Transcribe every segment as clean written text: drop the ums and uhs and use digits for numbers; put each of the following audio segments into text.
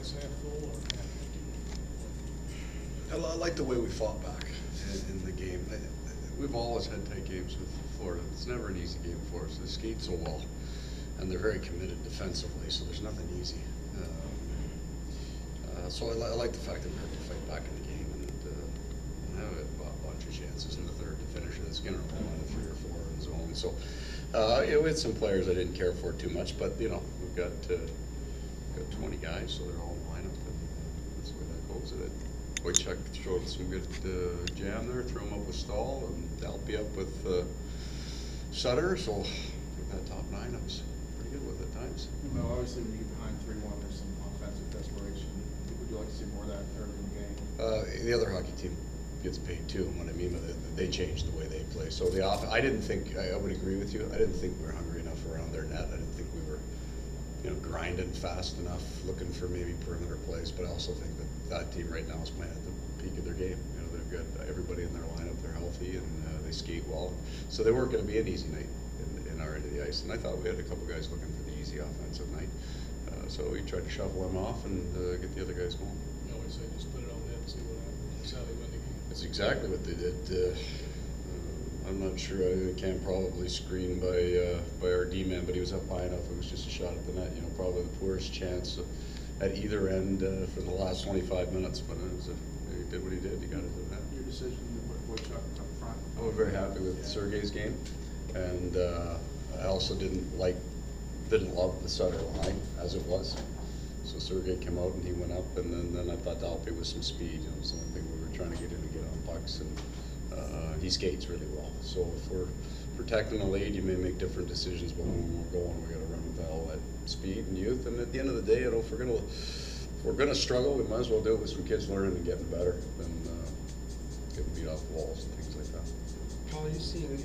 glass half full or half empty? I like the way we fought back in the game. We've always had tight games with Florida. It's never an easy game for us. They skate so well, and they're very committed defensively, so there's nothing easy. So I like the fact that we had to fight back in the game and have a bunch of chances in the third to finish it. It's going to roll on 3 or 4 in zone. So we had some players I didn't care for too much, but we've got 20 guys, so they're all in the lineup, and that's the way that goes. Wojciech showed some good jam there, threw him up with Stahl, and Dalpy up with Sutter, so that top 9 I was pretty good with at times. Well, obviously when you get behind 3-1, there's some offensive desperation. Would you like to see more of that early in the game? The other hockey team gets paid too, and what I mean by that, they changed the way they play. So I didn't think, I would agree with you, I didn't think we were hungry enough around their net. I didn't think we were grinding fast enough, looking for maybe perimeter plays, but I also think that team right now is playing at the peak of their game. They've got everybody in their lineup, they're healthy, and they skate well. So they weren't going to be an easy night in our end of the ice, and I thought we had a couple guys looking for the easy offensive night. So we tried to shuffle them off and get the other guys going. You always say just put it on net and see what happens. That's how they win the game. That's exactly what they did. I'm not sure. Cam probably screened by our D-man, but he was up high enough. It was just a shot at the net. Probably the poorest chance at either end for the last 25 minutes. But he did what he did. He got it to the net. Your decision to put Wojciech up front? I was very happy with Sergei's game, and I also didn't love the Sutter line as it was. So Sergei came out and he went up, and then I thought Dalpy with some speed. It was the one thing we were trying to get him to get on pucks, and he skates really well. So if we're protecting the lead, you may make different decisions, but when we're going, we got to run with all that speed and youth. And at the end of the day, if we're gonna struggle, we might as well do it with some kids learning and getting better than getting beat off the walls and things like that. Paul, are you seeing,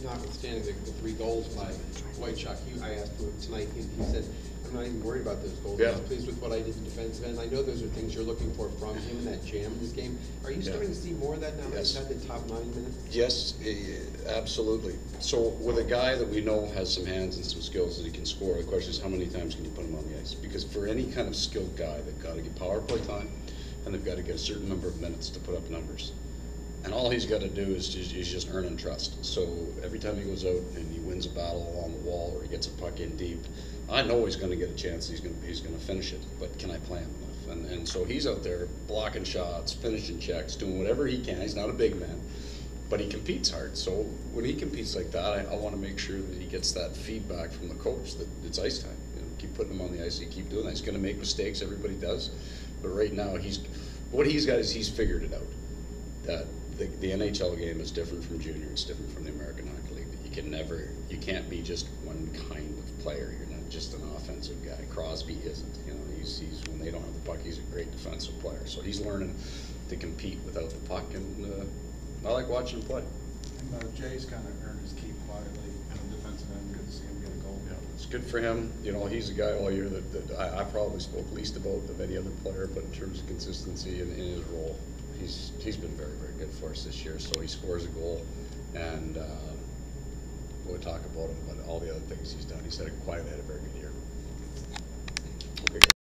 notwithstanding the 3 goals by Wojciech, I asked him tonight, he said, I'm not even worried about those goals. Yeah. I was pleased with what I did in defensive end. I know those are things you're looking for from him in that jam in this game. Are you starting to see more of that now that he's had the top 9 minutes? Yes, absolutely. So with a guy that we know has some hands and some skills that he can score, the question is how many times can you put him on the ice? Because for any kind of skilled guy, they've got to get power play time, and they've got to get a certain number of minutes to put up numbers. And all he's got to do is just earn and trust. So every time he goes out and he wins a battle along the wall or he gets a puck in deep, I know he's going to get a chance. He's going to finish it. But can I play him enough? And so he's out there blocking shots, finishing checks, doing whatever he can. He's not a big man, but he competes hard. So when he competes like that, I want to make sure that he gets that feedback from the coach that it's ice time. Keep putting him on the ice. You keep doing that. He's going to make mistakes. Everybody does. But right now, he's figured it out. That the NHL game is different from junior. It's different from the American Hockey League. You can't be just one kind of player. You're not just an offensive guy. Crosby isn't. He's when they don't have the puck, he's a great defensive player. So he's learning to compete without the puck, and I like watching him play. And Jay's kind of earned his keep quietly in the defensive end. Good to see him get a goal. Yeah, it's good for him. He's a guy all year that I probably spoke least about of any other player, but in terms of consistency in his role, he's been very, very good for us this year. So he scores a goal, and we'll talk about him, but all the other things he's done. He's quietly had a very good year.